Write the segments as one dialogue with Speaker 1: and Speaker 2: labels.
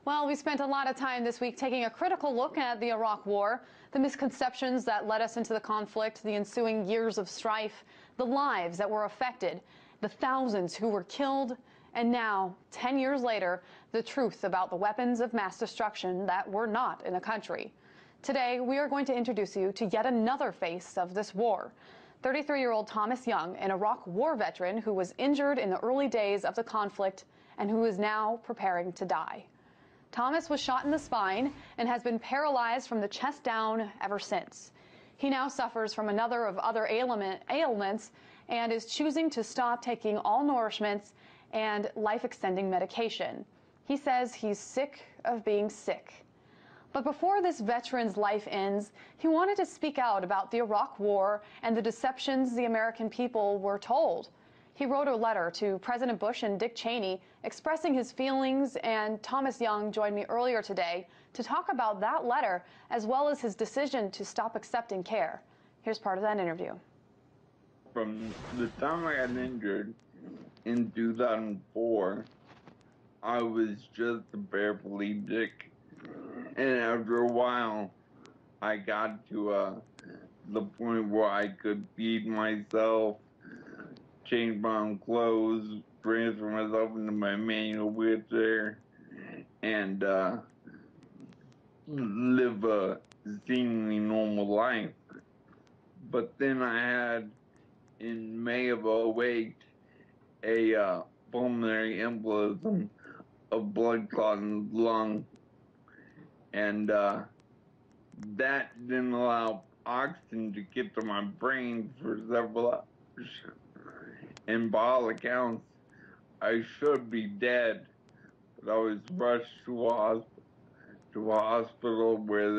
Speaker 1: Well, we spent a lot of time this week taking a critical look at the Iraq War, the misconceptions that led us into the conflict, the ensuing years of strife, the lives that were affected, the thousands who were killed, and now, 10 years later, the truth about the weapons of mass destruction that were not in the country. Today, we are going to introduce you to yet another face of this war. 33-year-old Thomas Young, an Iraq war veteran who was injured in the early days of the conflict and who is now preparing to die. Thomas was shot in the spine and has been paralyzed from the chest down ever since. He now suffers from another of other ailments and is choosing to stop taking all nourishments and life-extending medication. He says he's sick of being sick. But before this veteran's life ends, he wanted to speak out about the Iraq War and the deceptions the American people were told. He wrote a letter to President Bush and Dick Cheney expressing his feelings, and Thomas Young joined me earlier today to talk about that letter as well as his decision to stop accepting care. Here's part of that interview.
Speaker 2: From the time I got injured in 2004, I was just a paraplegic, and after a while, I got to the point where I could feed myself, change my own clothes, transfer myself into my manual wheelchair, and live a seemingly normal life. But then I had, in May of 2008, a pulmonary embolism, a blood clot in the lung, and that didn't allow oxygen to get to my brain for several hours. And by all accounts, I should be dead, but I was rushed to a hospital where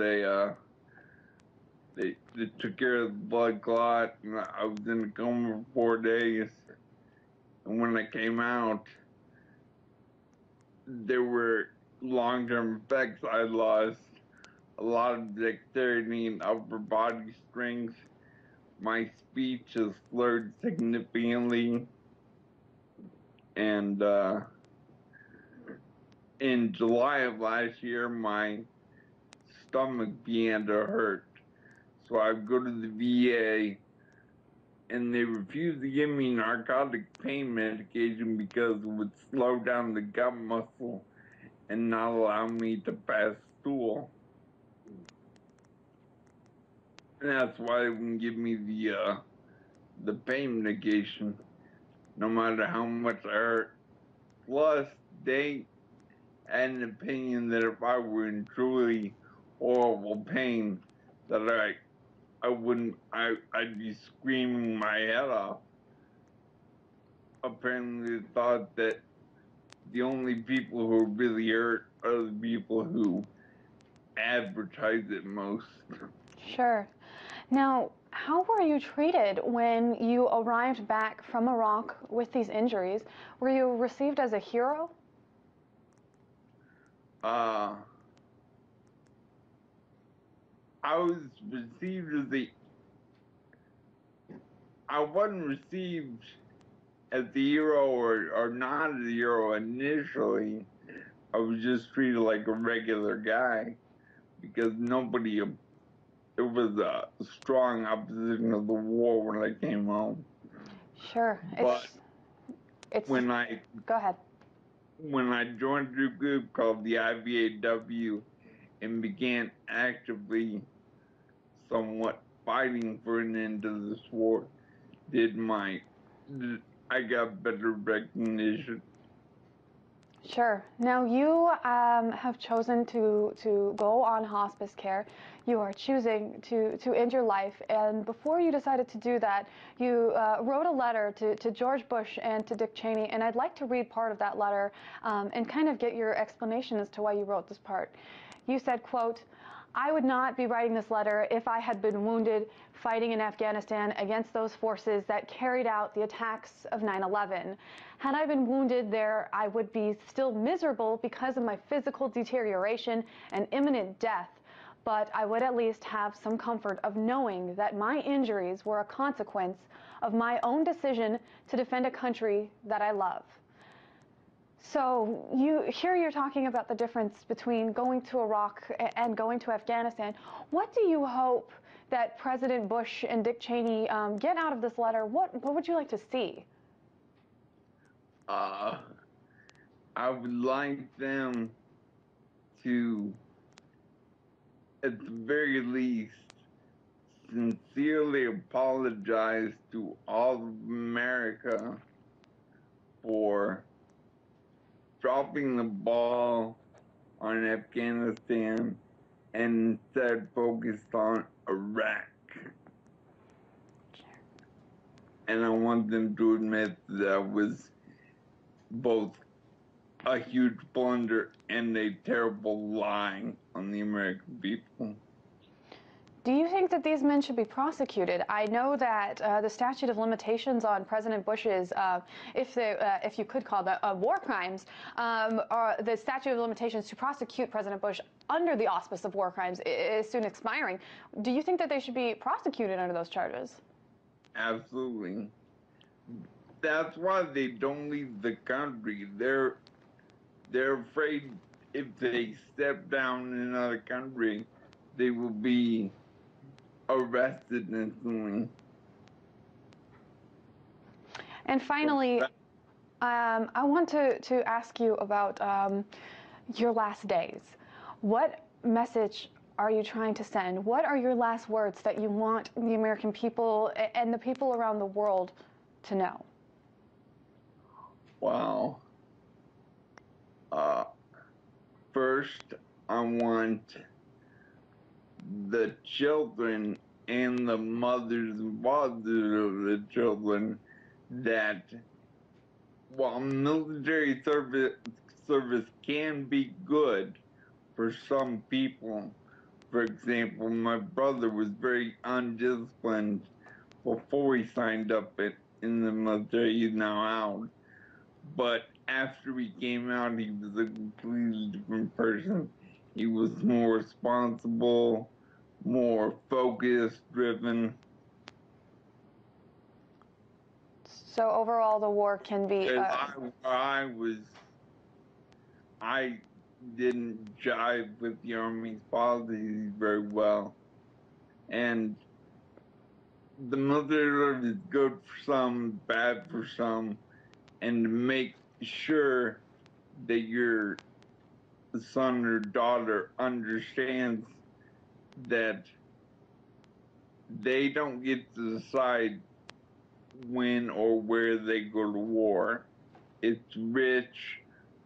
Speaker 2: they took care of the blood clot, and I was in a coma for 4 days. And when I came out, there were long-term effects. I lost a lot of dexterity and upper body strength. My speech is slurred significantly, and in July of last year, my stomach began to hurt. So I go to the VA, and they refused to give me narcotic pain medication because it would slow down the gut muscle and not allow me to pass stool. And that's why they wouldn't give me the pain medication, no matter how much I hurt. Plus, they had an opinion that if I were in truly horrible pain, that I'd be screaming my head off. Apparently, they thought that the only people who are really hurt are the people who advertise it most.
Speaker 1: Sure. Now, how were you treated when you arrived back from Iraq with these injuries? Were you received as a hero?
Speaker 2: I was received I wasn't received as the hero or not as a hero initially. I was just treated like a regular guy because it was a strong opposition of the war when I came home.
Speaker 1: Sure.
Speaker 2: But
Speaker 1: Go ahead.
Speaker 2: When I joined a group called the IVAW and began actively somewhat fighting for an end to this war, I got better recognition.
Speaker 1: Sure. Now, you have chosen to go on hospice care. You are choosing to end your life. And before you decided to do that, you wrote a letter to George Bush and to Dick Cheney. And I'd like to read part of that letter and kind of get your explanation as to why you wrote this part. You said, quote, "I would not be writing this letter if I had been wounded fighting in Afghanistan against those forces that carried out the attacks of 9/11. Had I been wounded there, I would be still miserable because of my physical deterioration and imminent death, but I would at least have some comfort of knowing that my injuries were a consequence of my own decision to defend a country that I love." So you're talking about the difference between going to Iraq and going to Afghanistan. What do you hope that President Bush and Dick Cheney get out of this letter? What would you like to see?
Speaker 2: I would like them to, at the very least, sincerely apologize to all of America for dropping the ball on Afghanistan and instead focused on Iraq. And I want them to admit that was both a huge blunder and a terrible lie on the American people.
Speaker 1: Do you think that these men should be prosecuted? I know that the statute of limitations on President Bush's, if you could call that war crimes, the statute of limitations to prosecute President Bush under the auspice of war crimes is soon expiring. Do you think that they should be prosecuted under those charges?
Speaker 2: Absolutely. That's why they don't leave the country. They're afraid if they step down in another country, they will be arrested instantly.
Speaker 1: And finally, I want to ask you about your last days. What message are you trying to send? What are your last words that you want the American people and the people around the world to know?
Speaker 2: Wow. First, I want the children and the mothers and fathers of the children that while military service can be good for some people, for example, my brother was very undisciplined before he signed up in the military. He's now out. But after he came out, he was a completely different person. He was more responsible, more focused, driven.
Speaker 1: So overall, the war can be.
Speaker 2: I didn't jive with the Army's policies very well, and the military is good for some, bad for some, and to make sure that your son or daughter understands that they don't get to decide when or where they go to war. It's rich,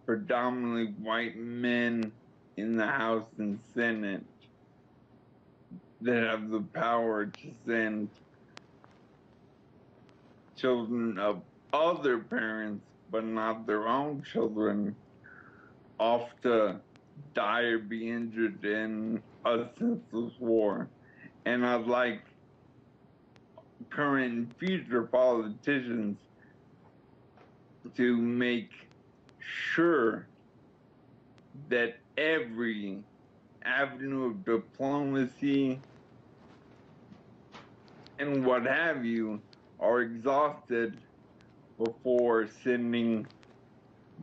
Speaker 2: predominantly white men in the House and Senate that have the power to send children of other parents, but not their own children, off to die or be injured in a senseless war. And I'd like current and future politicians to make sure that every avenue of diplomacy and what have you are exhausted before sending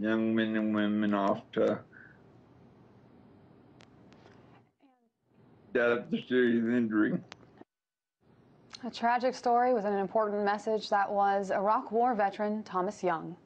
Speaker 2: young men and women off to death or serious injury.
Speaker 1: A tragic story with an important message. That was Iraq War veteran Thomas Young.